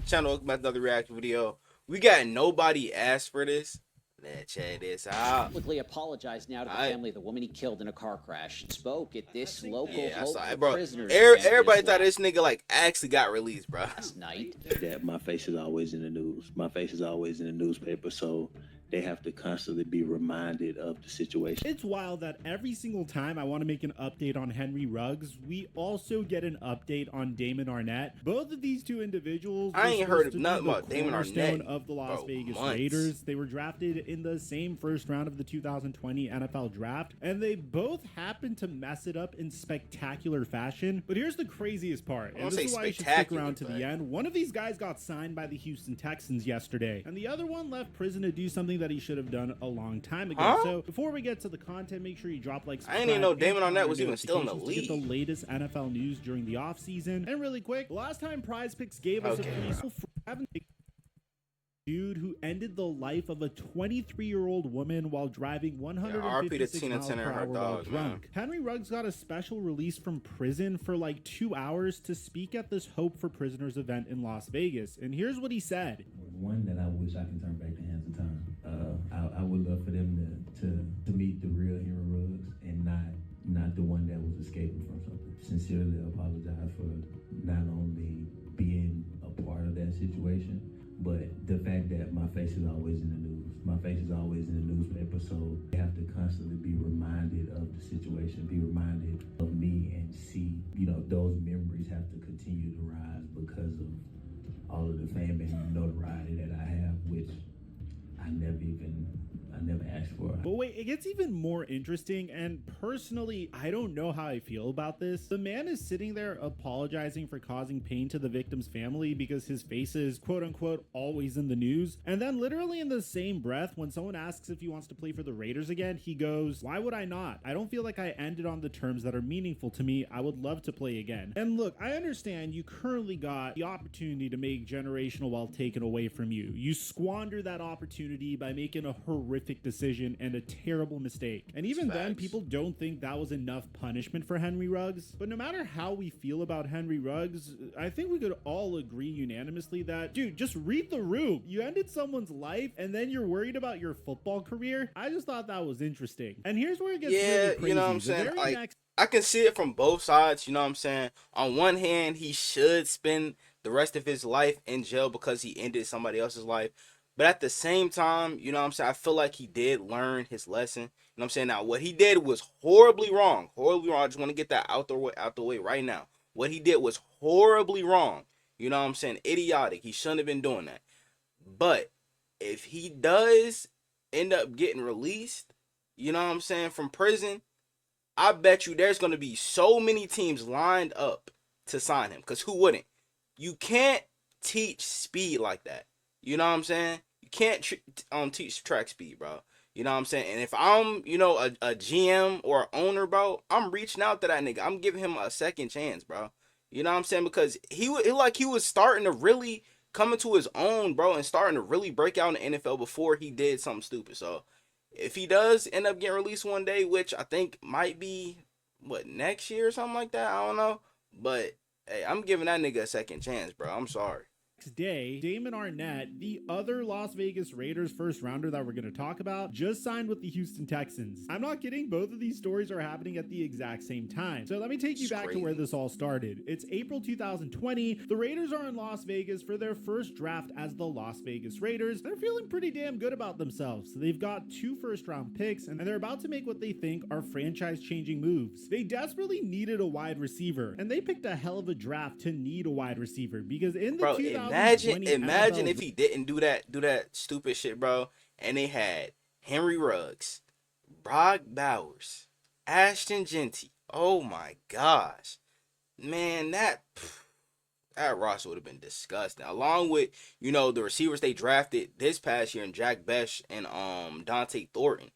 channel. Welcome back to another reaction video. We got nobody asked for this. Let's check this out. Publicly apologized now to the family of the woman he killed in a car crash. Spoke at this local I saw Hope it, for bro. Prisoners Everybody thought this nigga like actually got released, bro. last night. That my face is always in the news. My face is always in the newspaper, so they have to constantly be reminded of the situation. It's wild that every single time I want to make an update on Henry Ruggs, we also get an update on Damon Arnette. Both of these two individuals I ain't heard of nothing about Damon Arnette of the Las Vegas months. Raiders. They were drafted in the same first round of the 2020 NFL draft, and they both happened to mess it up in spectacular fashion. But here's the craziest part, and this is why you should stick around to the end. One of these guys got signed by the Houston Texans yesterday, and the other one left prison to do something that he should have done a long time ago. So before we get to the content, make sure you drop like, I didn't even know Damon Arnette was even still in the league. To get the latest NFL news during the offseason. And really quick, the last time Prize Picks gave us a free dude who ended the life of a 23-year-old woman while driving 156 miles per hour while drunk. Henry Ruggs got a special release from prison for like 2 hours to speak at this Hope for Prisoners event in Las Vegas. And here's what he said. One that I wish I can turn back the hands of time. I would love for them to meet the real Henry Ruggs and not the one that was escaping from something. Sincerely apologize for not only being a part of that situation, but the fact that my face is always in the news. My face is always in the newspaper, so they have to constantly be reminded of the situation, be reminded of me, and see, those memories have to continue to rise because of all of the fame and notoriety that I have, which I never asked for. But wait, it gets even more interesting, and personally, I don't know how I feel about this. The man is sitting there apologizing for causing pain to the victim's family because his face is quote-unquote always in the news, and then literally in the same breath, when someone asks if he wants to play for the Raiders again, he goes, "Why would I not? I don't feel like I ended on the terms that are meaningful to me. I would love to play again." And look, I understand you currently got the opportunity to make generational wealth taken away from you. You squander that opportunity by making a horrific decision and a terrible mistake. And even then, people don't think that was enough punishment for Henry Ruggs. But no matter how we feel about Henry Ruggs, I think we could all agree unanimously that, dude, just read the room. You ended someone's life and then you're worried about your football career. I just thought that was interesting. And here's where it gets really crazy. You know what I'm saying? Like, I can see it from both sides, you know what I'm saying? On one hand, he should spend the rest of his life in jail because he ended somebody else's life. But at the same time, you know what I'm saying, I feel like he did learn his lesson. You know what I'm saying? Now, what he did was horribly wrong. Horribly wrong. I just want to get that out the way right now. What he did was horribly wrong. You know what I'm saying? Idiotic. He shouldn't have been doing that. But if he does end up getting released, you know what I'm saying, from prison, I bet you there's going to be so many teams lined up to sign him. Because who wouldn't? You can't teach speed like that. You know what I'm saying? You can't teach track speed, bro. You know what I'm saying? And if I'm, a GM or owner, bro, I'm reaching out to that nigga. I'm giving him a second chance, bro. You know what I'm saying? Because he was starting to really come into his own, bro, and starting to really break out in the NFL before he did something stupid. So if he does end up getting released one day, which I think might be, next year or something like that? I don't know. But, hey, I'm giving that nigga a second chance, bro. I'm sorry. Next day, Damon Arnette, the other Las Vegas Raiders first rounder that we're going to talk about, just signed with the Houston Texans. I'm not kidding, both of these stories are happening at the exact same time. So let me take you back to where this all started. It's April 2020. The Raiders are in Las Vegas for their first draft as the Las Vegas Raiders. They're feeling pretty damn good about themselves. They've got 2 first-round picks, and they're about to make what they think are franchise-changing moves. They desperately needed a wide receiver, and they picked a hell of a draft to need a wide receiver because in the Imagine if he didn't do that stupid shit, bro. And they had Henry Ruggs, Brock Bowers, Ashton Genty. Oh my gosh, man, that roster would have been disgusting. Along with the receivers they drafted this past year, and Jack Bech and Dante Thornton,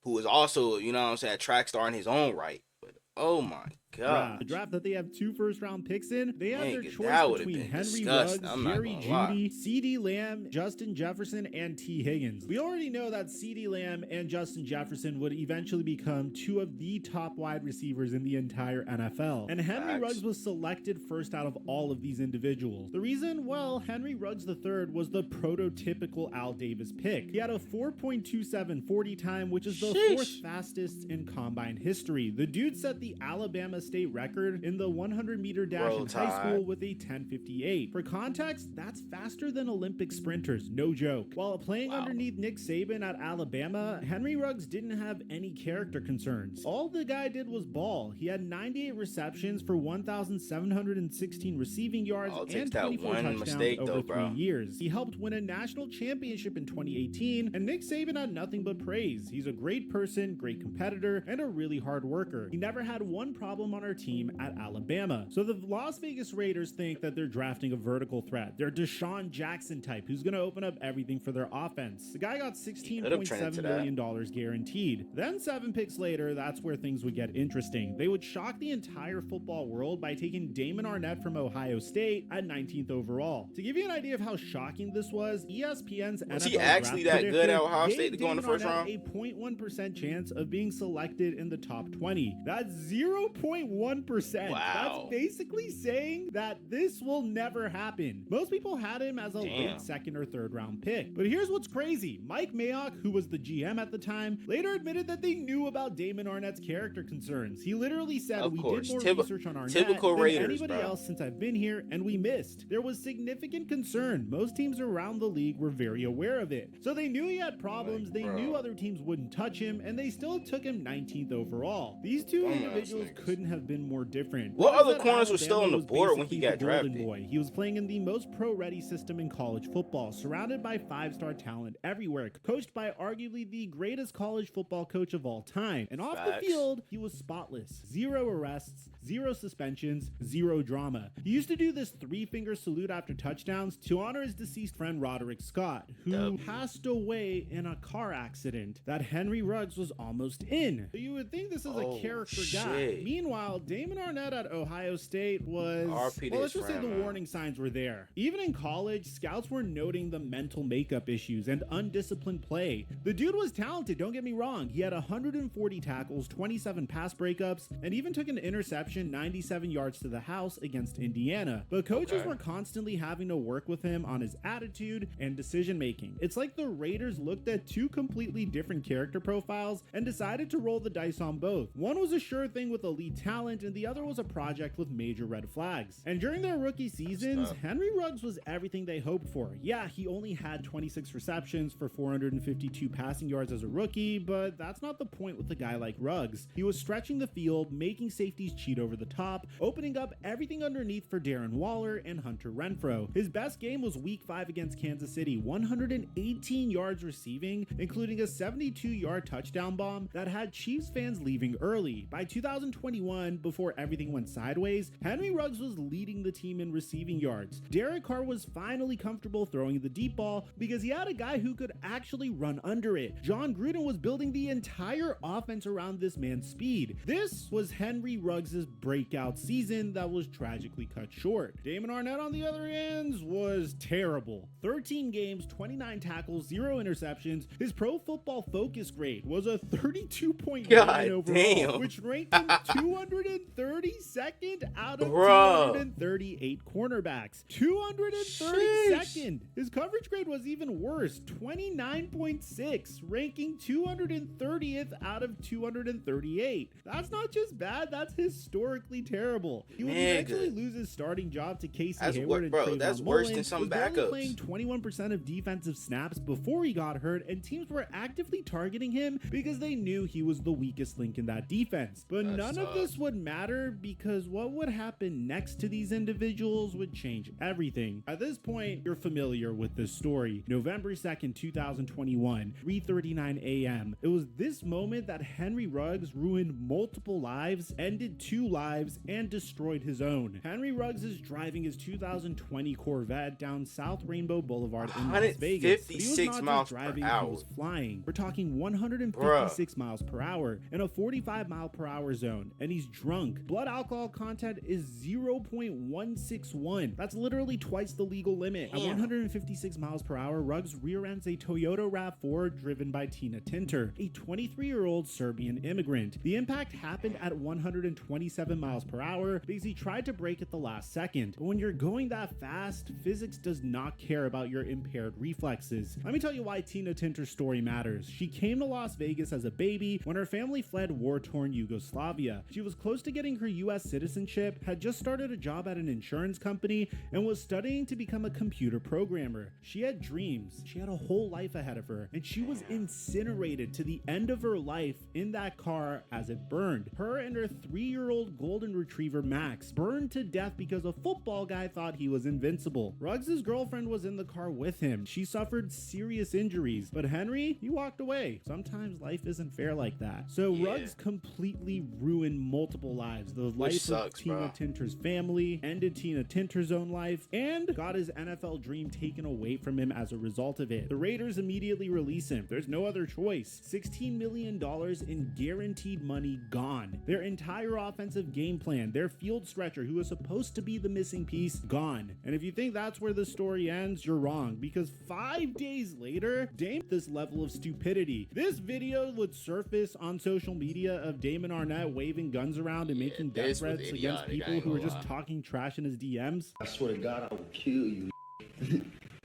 who was also a track star in his own right. But oh my God. The draft that they have 2 first-round picks in, they have their Dang, choice that would've between been Henry disgusting. Ruggs, I'm not Jerry gonna lie. Jeudy, CeeDee Lamb, Justin Jefferson, and T. Higgins. We already know that CeeDee Lamb and Justin Jefferson would eventually become 2 of the top wide receivers in the entire NFL. And Henry Facts. Ruggs was selected first out of all of these individuals. The reason? Well, Henry Ruggs III was the prototypical Al Davis pick. He had a 4.27 40 time, which is the Sheesh. 4th fastest in combine history. The dude set the Alabama state record in the 100-meter dash Roll in high Tide. school with a 10:58. For context, that's faster than Olympic sprinters, no joke. While playing Wow. underneath Nick Saban at Alabama, Henry Ruggs didn't have any character concerns. All the guy did was ball. He had 98 receptions for 1,716 receiving yards All it takes and that 24 one touchdowns mistake, over though, 3 bro. years. He helped win a national championship in 2018, and Nick Saban had nothing but praise. He's a great person, great competitor, and a really hard worker. He never had one problem on our team at Alabama. So the Las Vegas Raiders think that they're drafting a vertical threat. They're Deshaun Jackson type, who's going to open up everything for their offense. The guy got $16.7 million guaranteed. Then 7 picks later, that's where things would get interesting. They would shock the entire football world by taking Damon Arnette from Ohio State at 19th overall. To give you an idea of how shocking this was, ESPN's Was NFL he actually draft that good at predictor Ohio gave State to go in the Damon first Arnette round? a 0.1% chance of being selected in the top 20. That's 0.1%. Wow. That's basically saying that this will never happen. Most people had him as a Damn. late 2nd or 3rd round pick. But here's what's crazy. Mike Mayock, who was the GM at the time, later admitted that they knew about Damon Arnette's character concerns. He literally said, Of we course. did more research on Arnett typical than Raiders, anybody bro. else since I've been here, and we missed. There was significant concern. Most teams around the league were very aware of it. So they knew he had problems, they bro. knew other teams wouldn't touch him, and they still took him 19th overall. These two Dumbass individuals niggas. couldn't have been more different. What Ruggs other at corners were still on the Alabama was board when he basically got the golden drafted? boy. He was playing in the most pro-ready system in college football, surrounded by 5-star talent everywhere, coached by arguably the greatest college football coach of all time. And off the Facts. field, he was spotless. 0 arrests, 0 suspensions, 0 drama. He used to do this 3-finger salute after touchdowns to honor his deceased friend Roderick Scott, who Yep. passed away in a car accident that Henry Ruggs was almost in. So you would think this is Oh, a character guy. shit. Meanwhile, Damon Arnette at Ohio State was, RP to well, let's his just say friend, the man. warning signs were there. Even in college, scouts were noting the mental makeup issues and undisciplined play. The dude was talented, don't get me wrong. He had 140 tackles, 27 pass breakups, and even took an interception 97 yards to the house against Indiana. But coaches Okay. were constantly having to work with him on his attitude and decision making. It's like the Raiders looked at 2 completely different character profiles and decided to roll the dice on both. One was a sure thing with elite talent, and the other was a project with major red flags. And during their rookie seasons, tough. Henry Ruggs was everything they hoped for. Yeah, he only had 26 receptions for 452 passing yards as a rookie, but that's not the point with a guy like Ruggs. He was stretching the field, making safeties cheat over the top, opening up everything underneath for Darren Waller and Hunter Renfrow. His best game was week 5 against Kansas City, 118 yards receiving, including a 72-yard touchdown bomb that had Chiefs fans leaving early. By 2021, before everything went sideways, Henry Ruggs was leading the team in receiving yards. Derek Carr was finally comfortable throwing the deep ball because he had a guy who could actually run under it. John Gruden was building the entire offense around this man's speed. This was Henry Ruggs' breakout season that was tragically cut short. Damon Arnette, on the other hand, was terrible. 13 games, 29 tackles, 0 interceptions. His Pro Football Focus grade was a 32.9 God overall, damn. which ranked him 232nd out of Bro. 238 cornerbacks. 232nd. His coverage grade was even worse, 29.6, ranking 230th out of 238. That's not just bad, that's historically terrible. He would Nigga. eventually lose his starting job to Casey That's Hayward and bro, Trayvon that's worse Mullen. than some Was barely backups. playing 21% of defensive snaps before he got hurt, and teams were actively targeting him because they knew he was the weakest link in that defense. But That none of sucks. this would matter because what would happen next to these individuals would change everything. At this point, you're familiar with this story. November 2nd, 2021, 3:39 a.m. It was this moment that Henry Ruggs ruined multiple lives, ended 2 lives, and destroyed his own. Henry Ruggs is driving his 2020 Corvette down South Rainbow Boulevard in Las Vegas. But he was 156 not just miles per driving, hour. he was flying. We're talking 156 miles per hour in a 45 mile per hour zone, and he's he's drunk. Blood alcohol content is 0.161. That's literally twice the legal limit. At 156 miles per hour, Ruggs rear-ends a Toyota RAV4 driven by Tina Tinter, a 23-year-old Serbian immigrant. The impact happened at 127 miles per hour because he tried to brake at the last second. But when you're going that fast, physics does not care about your impaired reflexes. Let me tell you why Tina Tinter's story matters. She came to Las Vegas as a baby when her family fled war-torn Yugoslavia. She was close to getting her US citizenship, had just started a job at an insurance company, and was studying to become a computer programmer. She had dreams. She had a whole life ahead of her, and she was incinerated to the end of her life in that car as it burned. Her and her 3-year-old golden retriever Max burned to death because a football guy thought he was invincible. Ruggs' girlfriend was in the car with him. She suffered serious injuries, but Henry, he walked away. Sometimes life isn't fair like that. So Ruggs completely ruined multiple lives. The life of Tina Tinter's family, ended Tina Tinter's own life, and got his NFL dream taken away from him as a result of it. The Raiders immediately release him. There's no other choice. $16 million in guaranteed money gone. Their entire offensive game plan, their field stretcher, who was supposed to be the missing piece, gone. And if you think that's where the story ends, you're wrong, because 5 days later, Dame this level of stupidity. This video would surface on social media of Damon Arnette waving guns around and making death threats against people who were just talking trash in his DMs. I swear to God, I will kill you.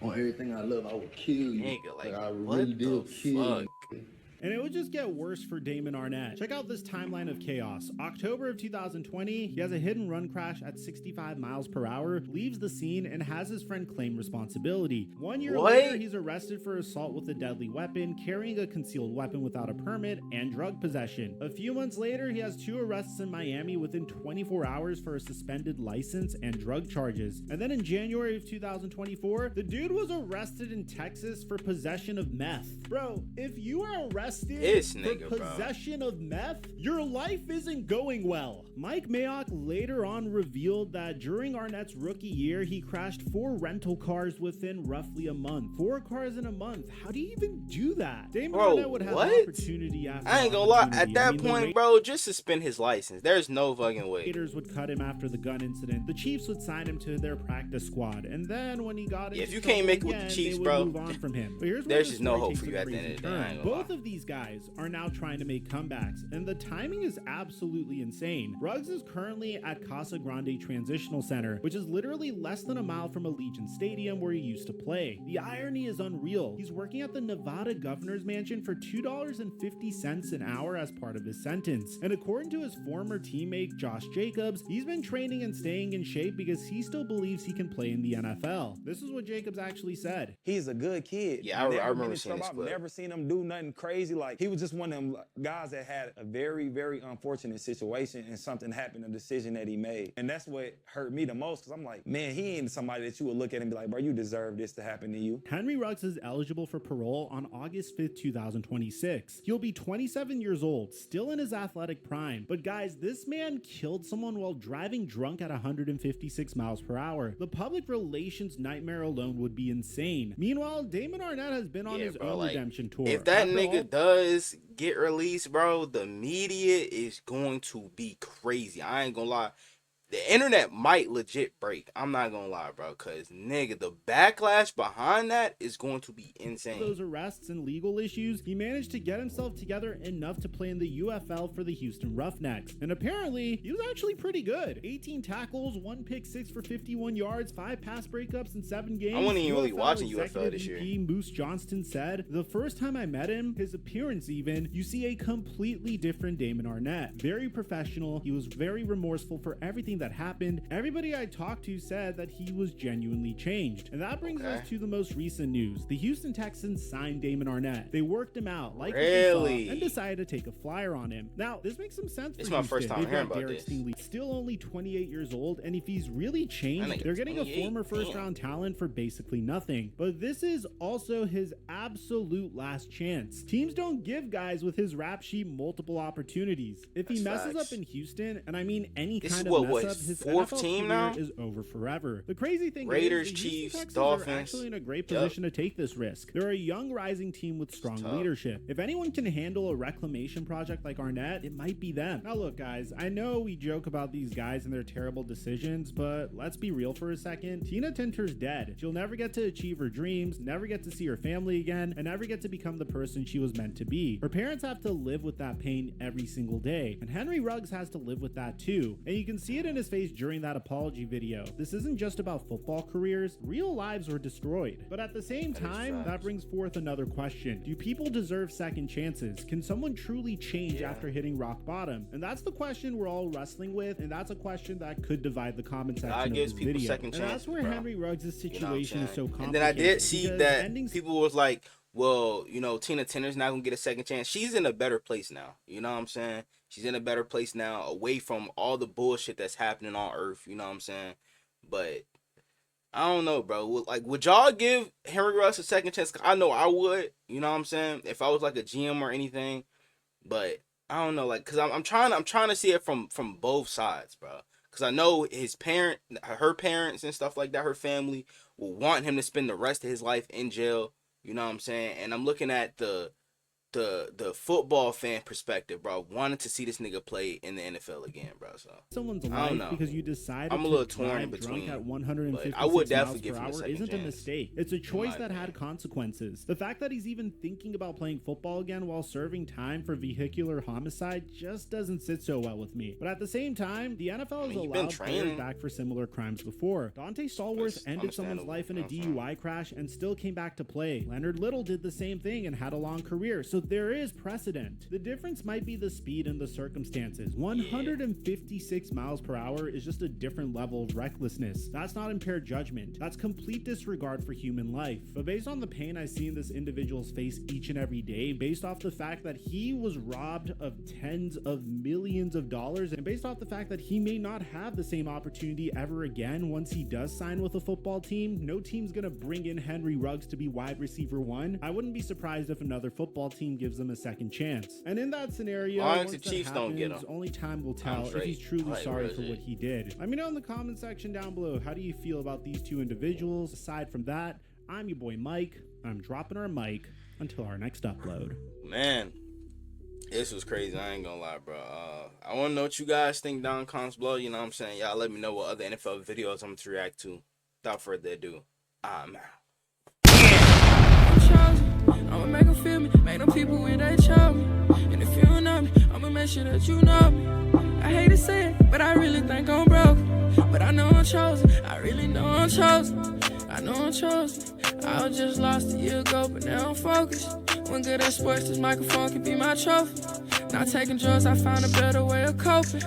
On everything I love, I will kill you. Nigga, like, I what really the did kill fuck? you. And it would just get worse for Damon Arnette. Check out this timeline of chaos. October of 2020, he has a hit and run crash at 65 miles per hour, leaves the scene, and has his friend claim responsibility. 1 year later, he's arrested for assault with a deadly weapon, carrying a concealed weapon without a permit, and drug possession. A few months later, he has 2 arrests in Miami within 24 hours for a suspended license and drug charges. And then in January of 2024, the dude was arrested in Texas for possession of meth. Bro, if you are arrested for possession of meth, your life isn't going well. Mike Mayock later on revealed that during Arnett's rookie year, he crashed 4 rental cars within roughly a month. 4 cars in a month. How do you even do that? Damon Arnette would have an opportunity after I ain't gonna lie. At that point, bro, just suspend his license. There's no fucking way. Raiders would cut him after the gun incident. The Chiefs would sign him to their practice squad, and then when he got into if you can't make it with the Chiefs, bro, move on from him. But here's there's just no hope for you at the end of the day. Both of these guys are now trying to make comebacks, and the timing is absolutely insane. Ruggs is currently at Casa Grande Transitional Center, which is literally less than a mile from Allegiant Stadium where he used to play. The irony is unreal. He's working at the Nevada Governor's Mansion for $2.50 an hour as part of his sentence. And according to his former teammate Josh Jacobs, he's been training and staying in shape because he still believes he can play in the NFL. This is what Jacobs actually said. He's a good kid. Yeah, I remember seeing this I've never seen him do nothing crazy. Like, he was just one of them guys that had a very, very unfortunate situation and something happened, a decision that he made. And that's what hurt me the most, because I'm like, man, he ain't somebody that you would look at and be like, bro, you deserve this to happen to you. Henry Ruggs is eligible for parole on August 5th, 2026. He'll be 27 years old, still in his athletic prime. But guys, this man killed someone while driving drunk at 156 miles per hour. The public relations nightmare alone would be insane. Meanwhile, Damon Arnette has been on his own redemption tour. If that nigga does get released, bro, the media is going to be crazy. I ain't gonna lie. The internet might legit break. I'm not gonna lie, bro, because nigga, the backlash behind that is going to be insane. Those arrests and legal issues, he managed to get himself together enough to play in the UFL for the Houston Roughnecks. And apparently, he was actually pretty good. 18 tackles, 1 pick 6 for 51 yards, 5 pass breakups in 7 games. I wasn't even really watching UFL this year. Moose Johnston said, the first time I met him, his appearance even, you see a completely different Damon Arnette. Very professional. He was very remorseful for everything that happened. Everybody I talked to said that he was genuinely changed. And that brings us to the most recent news. The Houston Texans signed Damon Arnette. They worked him out, like what they saw, and decided to take a flyer on him. Now, this makes some sense for Houston. It's my first time hearing about this. Still only 28 years old, and if he's really changed, they're getting a former first-round talent for basically nothing. But this is also his absolute last chance. Teams don't give guys with his rap sheet multiple opportunities. If he messes up in Houston, and I mean any kind of mess his fourth NFL team career now? is over forever. The crazy thing Raiders, is, the Houston Chiefs, Texans Dolphins. are actually in a great position to take this risk. They're a young, rising team with strong leadership. If anyone can handle a reclamation project like Arnette, it might be them. Now look, guys, I know we joke about these guys and their terrible decisions, but let's be real for a second. Tina Tinter's dead. She'll never get to achieve her dreams, never get to see her family again, and never get to become the person she was meant to be. Her parents have to live with that pain every single day, and Henry Ruggs has to live with that too. And you can see it in his face during that apology video. This isn't just about football careers. Real lives were destroyed. But at the same time, that brings forth another question. Do people deserve second chances? Can someone truly change after hitting rock bottom? And that's the question we're all wrestling with, and that's a question that could divide the comment section of this video. Second and that's where Henry Ruggs' situation is so complicated. And then I did see that people was like, well, you know, Tina Turner's not gonna get a second chance. She's in a better place now. You know what I'm saying? She's in a better place now, away from all the bullshit that's happening on Earth. You know what I'm saying? But I don't know, bro. Like, would y'all give Henry Ruggs a second chance? I know I would. You know what I'm saying? If I was like a GM or anything. But I don't know, like, cause I'm trying to see it from both sides, bro. Cause I know her parents and stuff like that, her family will want him to spend the rest of his life in jail. You know what I'm saying? And I'm looking at the football fan perspective, bro. Wanted to see this nigga play in the NFL again, bro. So someone's life because you decided I'm a little torn in between between. At 156 I would definitely miles give per him a hour second isn't chance, a mistake. It's a choice that had consequences. The fact that he's even thinking about playing football again while serving time for vehicular homicide just doesn't sit so well with me. But at the same time, the NFL has allowed players back for similar crimes before. Dante Stallworth ended someone's life in a DUI crash and still came back to play. Leonard Little did the same thing and had a long career. So there is precedent. The difference might be the speed and the circumstances. 156 miles per hour is just a different level of recklessness. That's not impaired judgment. That's complete disregard for human life. But based on the pain I see in this individual's face each and every day, based off the fact that he was robbed of tens of millions of dollars, and based off the fact that he may not have the same opportunity ever again once he does sign with a football team, no team's gonna bring in Henry Ruggs to be wide receiver 1. I wouldn't be surprised if another football team gives him a second chance. And in that scenario, once the Chiefs don't get him, only time will tell if he's truly sorry for what he did. Let me know in the comment section down below, how do you feel about these two individuals? Aside from that, I'm your boy Mike. I'm dropping our mic until our next upload. Man, this was crazy. I ain't gonna lie, bro. I want to know what you guys think down in the comments below. You know what I'm saying? Y'all let me know what other NFL videos I'm to react to. Without further ado, I'm out. I'ma make them feel me, make them people when they chow me. And if you don't know me, I'ma make sure that you know me. I hate to say it, but I really think I'm broke. But I know I'm chosen, I really know I'm chosen. I know I'm chosen. I was just lost a year ago, but now I'm focused. When good at sports, this microphone can be my trophy. Not taking drugs, I found a better way of coping.